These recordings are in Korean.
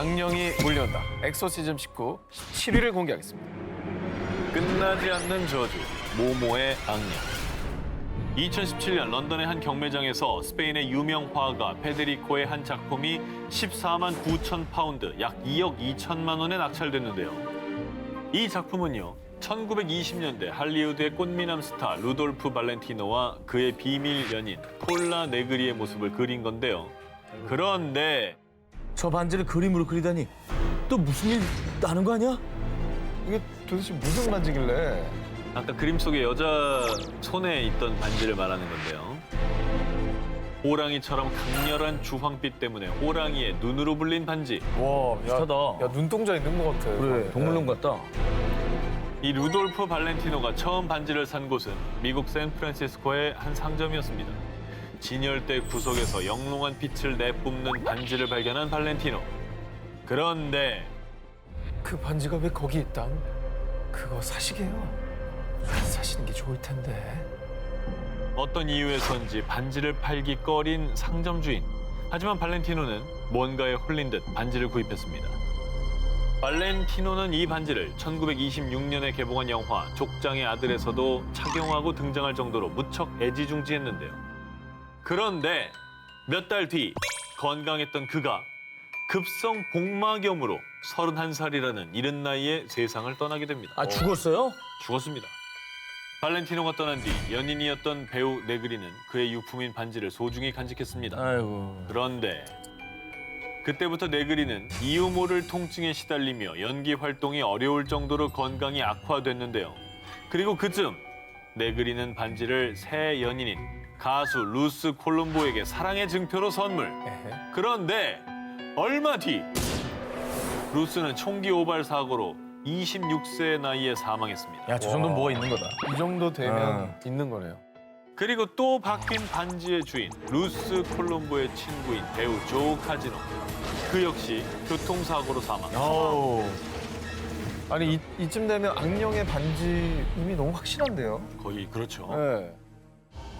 악령이 몰려온다. 엑소시즘 19 17위를 공개하겠습니다. 끝나지 않는 저주, 모모의 악령. 2017년 런던의 한 경매장에서 스페인의 유명 화가 페데리코의 한 작품이 14만 9천 파운드, 약 2억 2천만 원에 낙찰됐는데요. 이 작품은요, 1920년대 할리우드의 꽃미남 스타 루돌프 발렌티노와 그의 비밀 연인 폴라 네그리의 모습을 그린 건데요. 그런데 저 반지를 그림으로 그리다니 또 무슨 일 나는 거 아니야? 이게 도대체 무슨 반지길래? 아까 그림 속의 여자 손에 있던 반지를 말하는 건데요. 호랑이처럼 강렬한 주황빛 때문에 호랑이의 눈으로 불린 반지. 와, 비슷하다. 야, 눈동자 있는 것 같아. 그래, 동물농 같다. 이 루돌프 발렌티노가 처음 반지를 산 곳은 미국 샌프란시스코의 한 상점이었습니다. 진열대 구석에서 영롱한 빛을 내뿜는 반지를 발견한 발렌티노. 그런데 그 반지가 왜 거기 있담? 그거 사시게요. 안 사시는 게 좋을 텐데. 어떤 이유에선지 반지를 팔기 꺼린 상점 주인. 하지만 발렌티노는 뭔가에 홀린 듯 반지를 구입했습니다. 발렌티노는 이 반지를 1926년에 개봉한 영화 족장의 아들에서도 착용하고 등장할 정도로 무척 애지중지했는데요. 그런데 몇 달 뒤 건강했던 그가 급성 복막염으로 31살이라는 이른 나이에 세상을 떠나게 됩니다. 아, 죽었어요? 죽었습니다. 발렌티노가 떠난 뒤 연인이었던 배우 네그리는 그의 유품인 반지를 소중히 간직했습니다. 아이고. 그런데 그때부터 네그리는 이유 모를 통증에 시달리며 연기 활동이 어려울 정도로 건강이 악화됐는데요. 그리고 그쯤 네그리는 반지를 새 연인인 가수 루스 콜롬보에게 사랑의 증표로 선물. 에헤. 그런데 얼마 뒤 루스는 총기 오발 사고로 26세의 나이에 사망했습니다. 야, 저 정도는 뭐가 있는 거다. 이 정도 되면 있는 거네요. 그리고 또 바뀐 반지의 주인 루스 콜롬보의 친구인 배우 조 카지노. 그 역시 교통사고로 사망. 아우. 아니 이쯤 되면 악령의 반지 이미 너무 확실한데요. 거의 그렇죠. 네.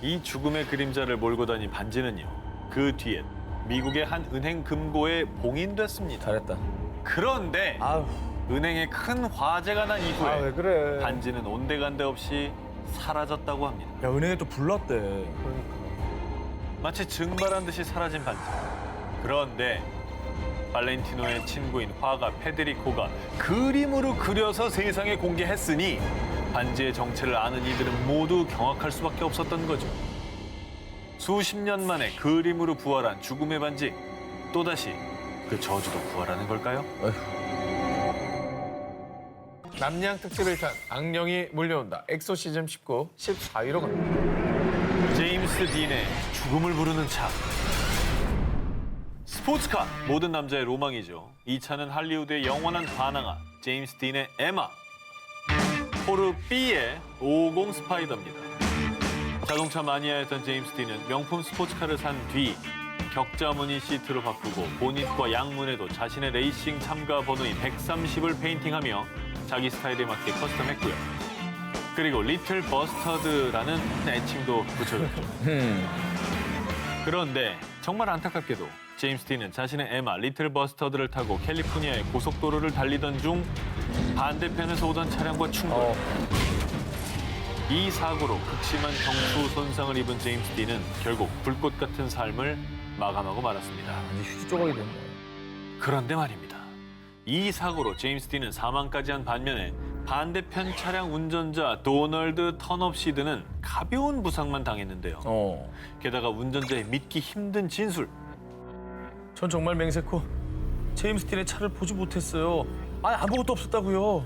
이 죽음의 그림자를 몰고 다닌 반지는요. 그 뒤엔 미국의 한 은행 금고에 봉인됐습니다. 잘했다. 그런데 아우. 은행에 큰 화재가 난 이후에 아 왜 그래? 반지는 온데간데 없이 사라졌다고 합니다. 야, 은행에 또 불났대. 그러니까. 마치 증발한 듯이 사라진 반지. 그런데 발렌티노의 친구인 화가 페데리코가 그림으로 그려서 세상에 공개했으니 반지의 정체를 아는 이들은 모두 경악할 수밖에 없었던 거죠. 수십 년 만에 그림으로 부활한 죽음의 반지. 또다시 그 저주도 부활하는 걸까요? 남양 특집을 탄 악령이 몰려온다. 엑소시즘 19 14위로 갑니다. 제임스 딘의 죽음을 부르는 차. 스포츠카, 모든 남자의 로망이죠. 이 차는 할리우드의 영원한 반항아, 제임스 딘의 에마. 포르 B의 550 스파이더입니다. 자동차 마니아였던 제임스 딘은 명품 스포츠카를 산 뒤 격자 무늬 시트로 바꾸고 보닛과 양문에도 자신의 레이싱 참가 번호인 130을 페인팅하며 자기 스타일에 맞게 커스텀했고요. 그리고 리틀 버스터드라는 애칭도 붙여줬죠. 그런데 정말 안타깝게도 제임스 딘은 자신의 에마 리틀 버스터드를 타고 캘리포니아의 고속도로를 달리던 중 반대편에서 오던 차량과 충돌. 이 사고로 극심한 경추 손상을 입은 제임스 딘은 결국 불꽃 같은 삶을 마감하고 말았습니다. 완전 휴지 조각이 됐네. 그런데 말입니다. 이 사고로 제임스 딘은 사망까지 한 반면에 반대편 차량 운전자 도널드 턴업시드는 가벼운 부상만 당했는데요. 게다가 운전자의 믿기 힘든 진술. 전 정말 맹세코 제임스 딘의 차를 보지 못했어요. 아니, 아무것도 없었다고요.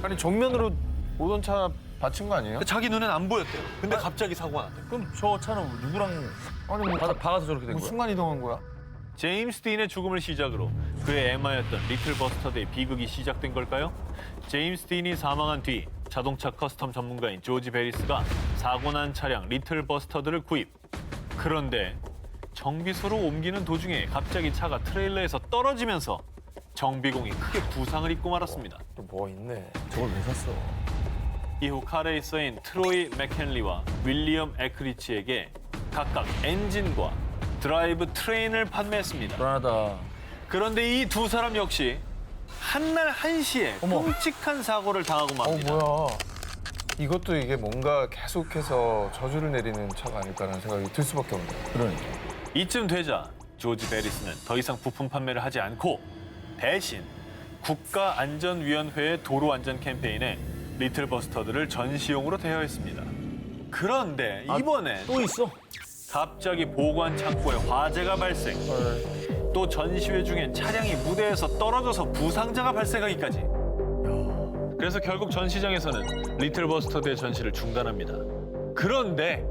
아니 정면으로 오던 차 받친 거 아니에요? 자기 눈엔 안 보였대요. 근데 갑자기 사고가 났대요. 그럼 저 차는 누구랑 아니 뭐 박아서 저렇게 된 뭐 거야? 순간 이동한 거야? 제임스 딘의 죽음을 시작으로 그의 에마였던 리틀 버스터드의 비극이 시작된 걸까요? 제임스 딘이 사망한 뒤 자동차 커스텀 전문가인 조지 베리스가 사고 난 차량 리틀 버스터드를 구입. 그런데 정비소로 옮기는 도중에 갑자기 차가 트레일러에서 떨어지면서 정비공이 크게 부상을 입고 말았습니다. 또 뭐 있네. 저걸 왜 샀어? 이후 카레이서인 트로이 맥켄리와 윌리엄 에크리치에게 각각 엔진과 드라이브 트레인을 판매했습니다. 불안하다. 그런데 이 두 사람 역시 한날 한시에 어머. 끔찍한 사고를 당하고 맙니다. 뭐야. 이것도 이게 뭔가 계속해서 저주를 내리는 차가 아닐까라는 생각이 들 수밖에 없네요. 그러니까. 이쯤 되자 조지 베리스는 더 이상 부품 판매를 하지 않고 대신 국가안전위원회의 도로안전 캠페인에 리틀 버스터들을 전시용으로 대여했습니다. 그런데 이번에 또 있어? 갑자기 보관 창고에 화재가 발생. 또 전시회 중엔 차량이 무대에서 떨어져서 부상자가 발생하기까지. 그래서 결국 전시장에서는 리틀 버스터드의 전시를 중단합니다. 그런데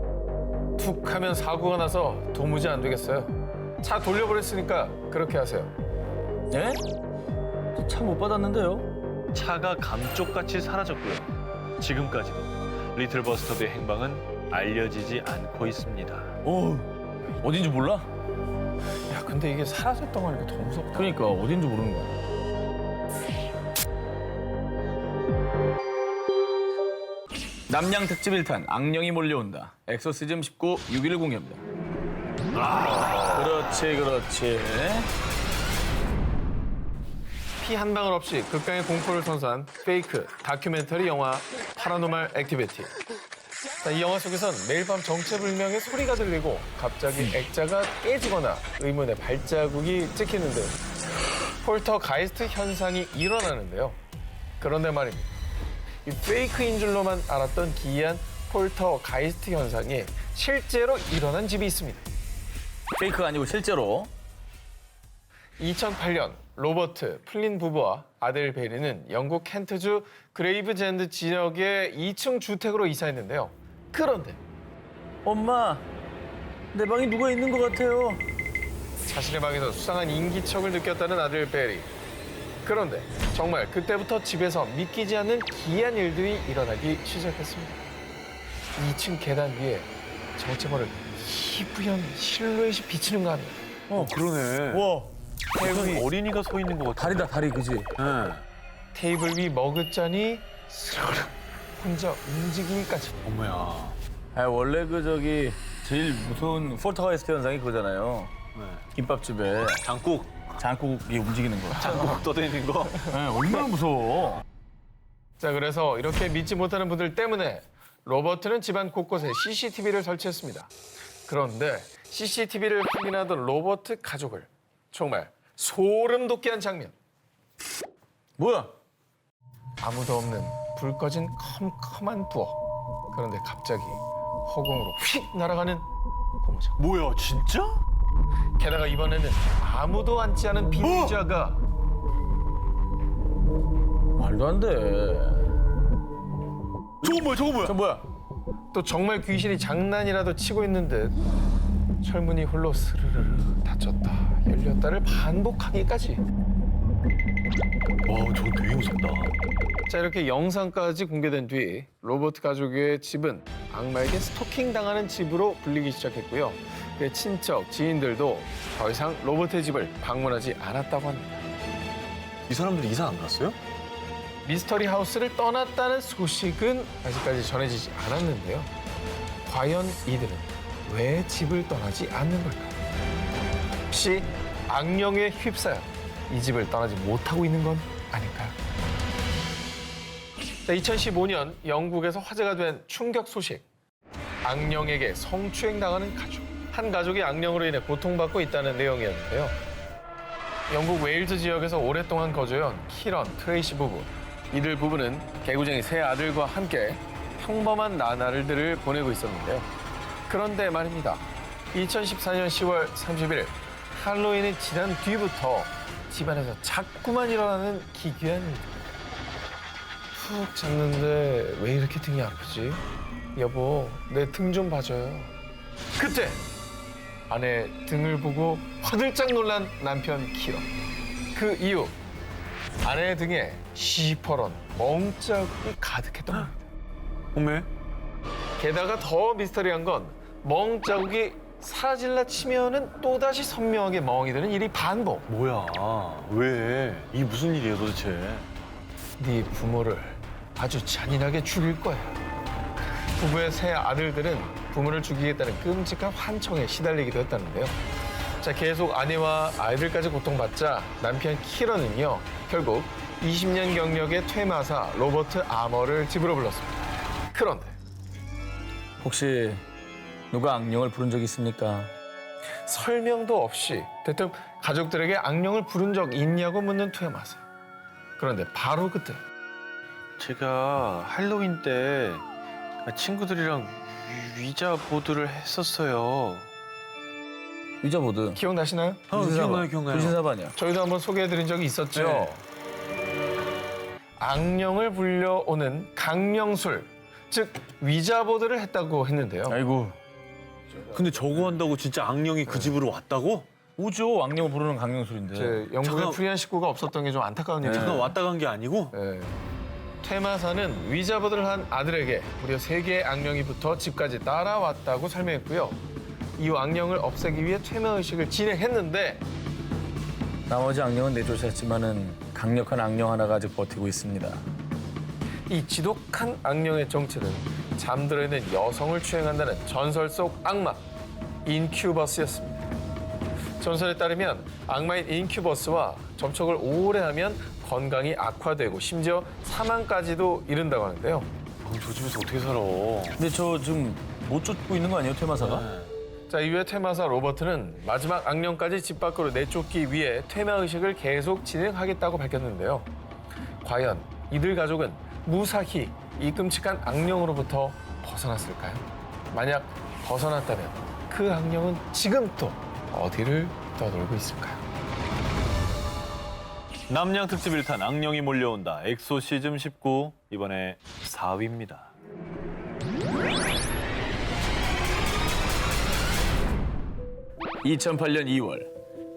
툭 하면 사고가 나서 도무지 안 되겠어요. 차 돌려버렸으니까 그렇게 하세요. 예? 차 못 받았는데요? 차가 감쪽같이 사라졌고요. 지금까지도 리틀 버스터드의 행방은 알려지지 않고 있습니다. 어딘지 몰라? 야, 근데 이게 사라졌다고 하니까 더 무섭다. 그러니까 어딘지 모르는 거야. 남양 특집 1탄 악령이 몰려온다. 엑소시즘 19 6일 공개입니다. 그렇지. 피 한 방울 없이 극강의 공포를 선사한 페이크 다큐멘터리 영화 파라노말 액티비티. 자, 이 영화 속에선 매일 밤 정체불명의 소리가 들리고 갑자기 액자가 깨지거나 의문의 발자국이 찍히는데 폴터가이스트 현상이 일어나는데요. 그런데 말입니다. 이 페이크인 줄로만 알았던 기이한 폴터가이스트 현상이 실제로 일어난 집이 있습니다. 페이크가 아니고 실제로. 2008년 로버트 플린 부부와 아들 베리는 영국 켄트주 그레이브젠드 지역의 2층 주택으로 이사했는데요. 그런데 엄마, 내 방에 누가 있는 것 같아요. 자신의 방에서 수상한 인기척을 느꼈다는 아들 베리. 그런데 정말 그때부터 집에서 믿기지 않는 기이한 일들이 일어나기 시작했습니다. 2층 계단 위에 정체모를 희부연 실루엣이 비치는 거 합니다. 그러네. 와, 무슨 어린이가 서 있는 것 같아. 다리다, 다리, 그지? 네. 테이블 위 머그잔이 스르르 혼자 움직이기까지. 어머야. 원래 제일 무서운 폴터가이스트 현상이 그거잖아요. 네. 김밥집에 장국이 움직이는 거. 장국 떠다니는 거. 네, 얼마나 무서워. 자, 그래서 이렇게 믿지 못하는 분들 때문에 로버트는 집안 곳곳에 CCTV를 설치했습니다. 그런데 CCTV를 확인하던 로버트 가족을 정말 소름 돋게 한 장면. 뭐야? 아무도 없는 불 꺼진 컴컴한 부엌. 그런데 갑자기 허공으로 휙 날아가는 고무장. 뭐야, 진짜? 게다가 이번에는 아무도 앉지 않은 빈 의자가 말도 안 돼. 저거 뭐야? 저 뭐야? 또 정말 귀신이 장난이라도 치고 있는 듯 철문이 홀로 스르르르 닫혔다 열렸다를 반복하기까지. 와, 저거 되게 무섭다. 자, 이렇게 영상까지 공개된 뒤 로버트 가족의 집은 악마에게 스토킹 당하는 집으로 불리기 시작했고요. 그의 친척, 지인들도 더 이상 로버트의 집을 방문하지 않았다고 합니다. 이 사람들 이사 안 갔어요? 미스터리 하우스를 떠났다는 소식은 아직까지 전해지지 않았는데요. 과연 이들은 왜 집을 떠나지 않는 걸까요? 혹시 악령에 휩싸여 이 집을 떠나지 못하고 있는 건 아닐까요? 자, 2015년 영국에서 화제가 된 충격 소식. 악령에게 성추행 당하는 가족. 한 가족이 악령으로 인해 고통받고 있다는 내용이었는데요. 영국 웨일즈 지역에서 오랫동안 거주해온 키런, 트레이시 부부. 이들 부부는 개구쟁이 세 아들과 함께 평범한 나날들을 보내고 있었는데요. 그런데 말입니다. 2014년 10월 30일 할로윈이 지난 뒤부터 집안에서 자꾸만 일어나는 기괴한 일들. 푹 잤는데 왜 이렇게 등이 아프지? 여보, 내 등 좀 봐줘요. 그때 아내 등을 보고 화들짝 놀란 남편 키런. 그 이후 아내의 등에 시퍼런 멍자국이 가득했던 겁니다. 어메? 게다가 더 미스터리한 건 멍자국이 사라질라 치면은 또다시 선명하게 멍이 드는 일이 반복. 뭐야? 왜? 이게 무슨 일이에요, 도대체? 네 부모를 아주 잔인하게 죽일 거야. 부부의 세 아들들은 부모를 죽이겠다는 끔찍한 환청에 시달리기도 했다는데요. 자, 계속 아내와 아이들까지 고통받자 남편 키런은요, 결국 20년 경력의 퇴마사 로버트 아머를 집으로 불렀습니다. 그런데 혹시 누가 악령을 부른 적 있습니까? 설명도 없이 대뜸 가족들에게 악령을 부른 적 있냐고 묻는 퇴마사. 그런데 바로 그때 제가 할로윈 때 친구들이랑 위자 보드를 했었어요. 위자보드. 기억나시나요? 기억나요. 불신사반이야. 저희도 한번 소개해드린 적이 있었죠. 네. 악령을 불려오는 강령술, 즉 위자보드를 했다고 했는데요. 아이고. 근데 저거 한다고 진짜 악령이 그 집으로 왔다고? 오죠. 악령을 부르는 강령술인데. 제 영국에 잠깐- 프리한 식구가 없었던 게 좀 안타까운 일이에요. 잠깐 왔다 간 게 아니고? 네. 퇴마사는 위자보드를 한 아들에게 무려 3개의 악령이 붙어 집까지 따라왔다고 설명했고요. 이후 악령을 없애기 위해 퇴마의식을 진행했는데 나머지 악령은 내쫓았지만은 강력한 악령 하나가 아직 버티고 있습니다. 이 지독한 악령의 정체는 잠들어 있는 여성을 추행한다는 전설 속 악마 인큐버스였습니다. 전설에 따르면 악마인 인큐버스와 접촉을 오래 하면 건강이 악화되고 심지어 사망까지도 이른다고 하는데요. 저 집에서 어떻게 살아? 근데 저 지금 못 쫓고 있는 거 아니에요, 퇴마사가? 자, 이후에 퇴마사 로버트는 마지막 악령까지 집 밖으로 내쫓기 위해 퇴마의식을 계속 진행하겠다고 밝혔는데요. 과연 이들 가족은 무사히 이 끔찍한 악령으로부터 벗어났을까요? 만약 벗어났다면 그 악령은 지금 또 어디를 떠돌고 있을까요? 남양 특집 1탄 악령이 몰려온다. 엑소시즘 19 이번에 4위입니다. (2008년 2월)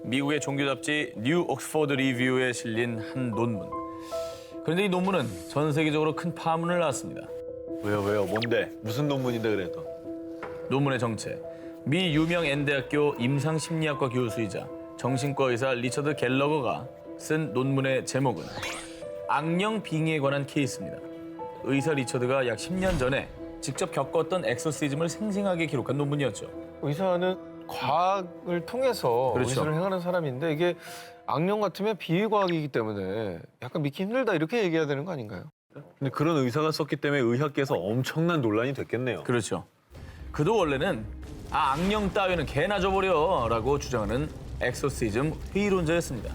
미국의 종교 잡지 뉴 옥스포드 리뷰에 실린 한 논문. 그런데 이 논문은 전 세계적으로 큰 파문을 낳았습니다. 왜요? 뭔데? 무슨 논문인데 그래도? 논문의 정체. 미 유명 N대학교 임상심리학과 교수이자 정신과 의사 리처드 갤러거가 쓴 논문의 제목은 악령 빙의에 관한 케이스입니다. 의사 리처드가 약 10년 전에 직접 겪었던 엑소시즘을 생생하게 기록한 논문이었죠. 의사는 과학을 통해서 그렇죠. 의사를 행하는 사람인데 이게 악령 같으면 비의과학이기 때문에 약간 믿기 힘들다 이렇게 얘기해야 되는 거 아닌가요? 근데 그런 의사가 썼기 때문에 의학계에서 엄청난 논란이 됐겠네요. 그렇죠. 그도 원래는 악령 따위는 개나 줘버려 라고 주장하는 엑소시즘 회의론자였습니다.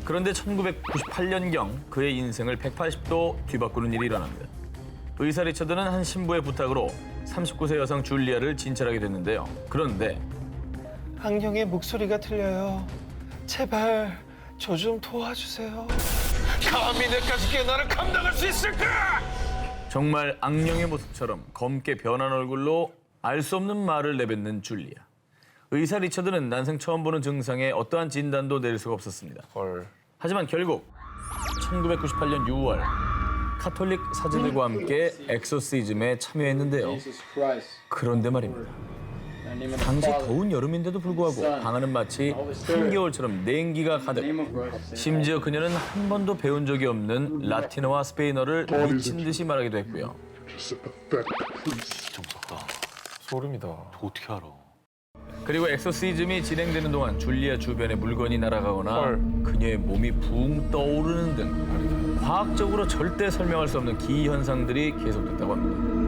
그런데 1998년경 그의 인생을 180도 뒤바꾸는 일이 일어납니다. 의사 리처드는 한 신부의 부탁으로 39세 여성 줄리아를 진찰하게 됐는데요. 그런데 악령의 목소리가 들려요. 제발 저 좀 도와주세요. 감히 내 가족의 나를 감당할 수 있을까? 정말 악령의 모습처럼 검게 변한 얼굴로 알 수 없는 말을 내뱉는 줄리아. 의사 리처드는 난생 처음 보는 증상에 어떠한 진단도 내릴 수가 없었습니다. 헐. 하지만 결국 1998년 6월 카톨릭 사제들과 함께 엑소시즘에 참여했는데요. 그런데 말입니다. 당시 더운 여름인데도 불구하고 방 안은 마치 한겨울처럼 냉기가 가득. 심지어 그녀는 한 번도 배운 적이 없는 라틴어와 스페인어를 미친 듯이 말하기도 했고요. 소름이다. 어떻게 알아? 그리고 엑소시즘이 진행되는 동안 줄리아 주변에 물건이 날아가거나 헐. 그녀의 몸이 붕 떠오르는 등 과학적으로 절대 설명할 수 없는 기현상들이 계속됐다고 합니다.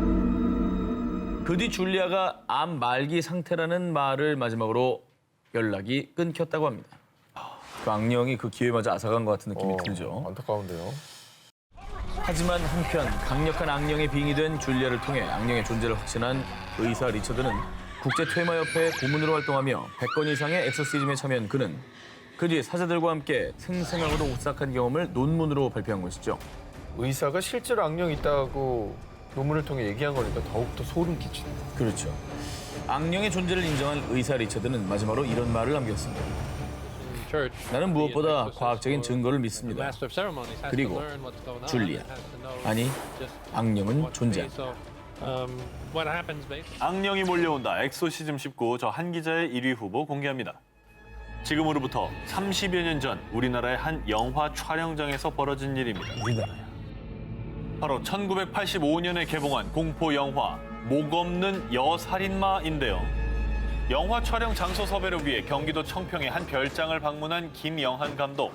그 뒤 줄리아가 암 말기 상태라는 말을 마지막으로 연락이 끊겼다고 합니다. 그 악령이 그 기회에 맞아 앗아간 것 같은 느낌이 들죠. 안타까운데요. 하지만 한편 강력한 악령에 빙의된 줄리아를 통해 악령의 존재를 확신한 의사 리처드는 국제퇴마협회 고문으로 활동하며 100건 이상의 엑소시즘에 참여한 그는 그 뒤에 사제들과 함께 생생하고도 오싹한 경험을 논문으로 발표한 것이죠. 의사가 실제로 악령이 있다고 논문을 통해 얘기한 거니까 더욱더 소름 끼치네. 그렇죠. 악령의 존재를 인정한 의사 리처드는 마지막으로 이런 말을 남겼습니다. 나는 무엇보다 과학적인 증거를 믿습니다. 그리고 줄리아, 아니 악령은 존재한다. 악령이 몰려온다. 엑소시즘 19 저 한 기자의 1위 후보 공개합니다. 지금으로부터 30여 년 전 우리나라의 한 영화 촬영장에서 벌어진 일입니다. 우리나라야. 바로 1985년에 개봉한 공포 영화 목 없는 여살인마인데요. 영화 촬영 장소 섭외를 위해 경기도 청평의 한 별장을 방문한 김영한 감독.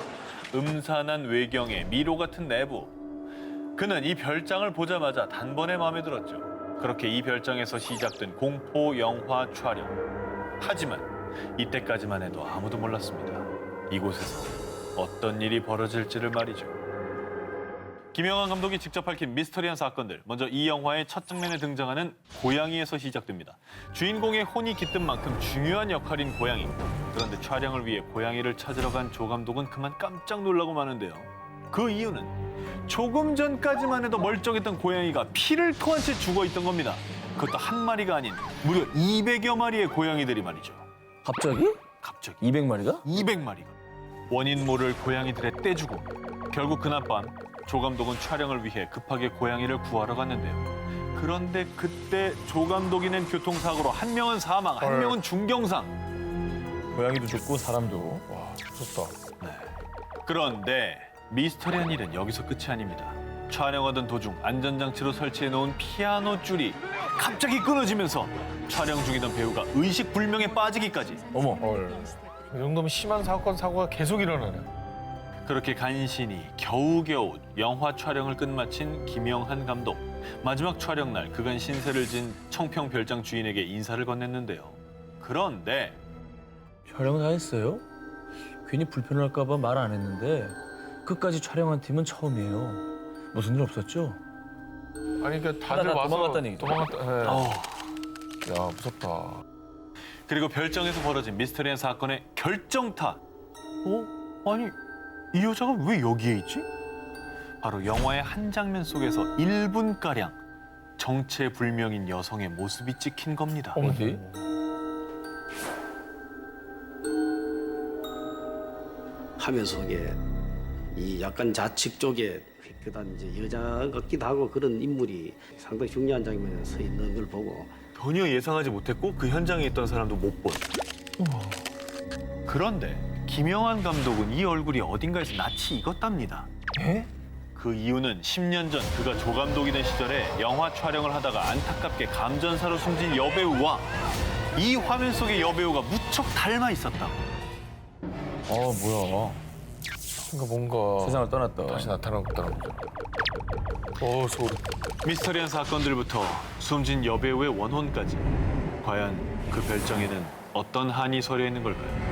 음산한 외경에 미로 같은 내부. 그는 이 별장을 보자마자 단번에 마음에 들었죠. 그렇게 이 별장에서 시작된 공포 영화 촬영. 하지만 이때까지만 해도 아무도 몰랐습니다. 이곳에서 어떤 일이 벌어질지를 말이죠. 김영한 감독이 직접 밝힌 미스터리한 사건들. 먼저 이 영화의 첫 장면에 등장하는 고양이에서 시작됩니다. 주인공의 혼이 깃든 만큼 중요한 역할인 고양이. 그런데 촬영을 위해 고양이를 찾으러 간 조 감독은 그만 깜짝 놀라고 마는데요. 그 이유는 조금 전까지만 해도 멀쩡했던 고양이가 피를 토한 채 죽어있던 겁니다. 그것도 한 마리가 아닌 무려 200여 마리의 고양이들이 말이죠. 갑자기? 갑자기 200마리가? 200마리가. 원인 모를 고양이들의 떼죽음. 결국 그날 밤 조 감독은 촬영을 위해 급하게 고양이를 구하러 갔는데요. 그런데 그때 조 감독이 낸 교통사고로 한 명은 사망, 한 명은 중경상. 고양이도 죽고 사람도. 와, 무섭다. 그런데 미스터리한 일은 여기서 끝이 아닙니다. 촬영하던 도중 안전장치로 설치해놓은 피아노 줄이 갑자기 끊어지면서 촬영 중이던 배우가 의식불명에 빠지기까지. 어머. 헐. 이 정도면 심한 사고가 계속 일어나네. 그렇게 간신히 겨우겨우 영화 촬영을 끝마친 김영한 감독. 마지막 촬영 날 그간 신세를 진 청평 별장 주인에게 인사를 건넸는데요. 그런데 촬영 다 했어요? 괜히 불편할까 봐 말 안 했는데 끝까지 촬영한 팀은 처음이에요. 무슨 일 없었죠? 아니 그러니까 다들 다 와서 도망갔다는 얘기죠. 도망갔다. 네. 어, 야, 무섭다. 그리고 별장에서 벌어진 미스터리한 사건의 결정타. 아니 이 여자가 왜 여기에 있지? 바로 영화의 한 장면 속에서 1분가량 정체불명인 여성의 모습이 찍힌 겁니다. 어디? 화면 속에 이 약간 좌측 쪽에 그다음 이제 여자 같기도 하고 그런 인물이 상당히 중요한 장면에 서 있는 걸 보고 전혀 예상하지 못했고 그 현장에 있던 사람도 못 본. 그런데 김영한 감독은 이 얼굴이 어딘가에서 낯이 익었답니다. 에? 그 이유는 10년 전 그가 조 감독이 된 시절에 영화 촬영을 하다가 안타깝게 감전사로 숨진 여배우와 이 화면 속의 여배우가 무척 닮아 있었다. 뭐야. 그러니까 뭔가 세상을 떠났다. 다시 나타나고 있다는 거죠. 소름. 미스터리한 사건들부터 숨진 여배우의 원혼까지. 과연 그 별장에는 어떤 한이 서려 있는 걸까요?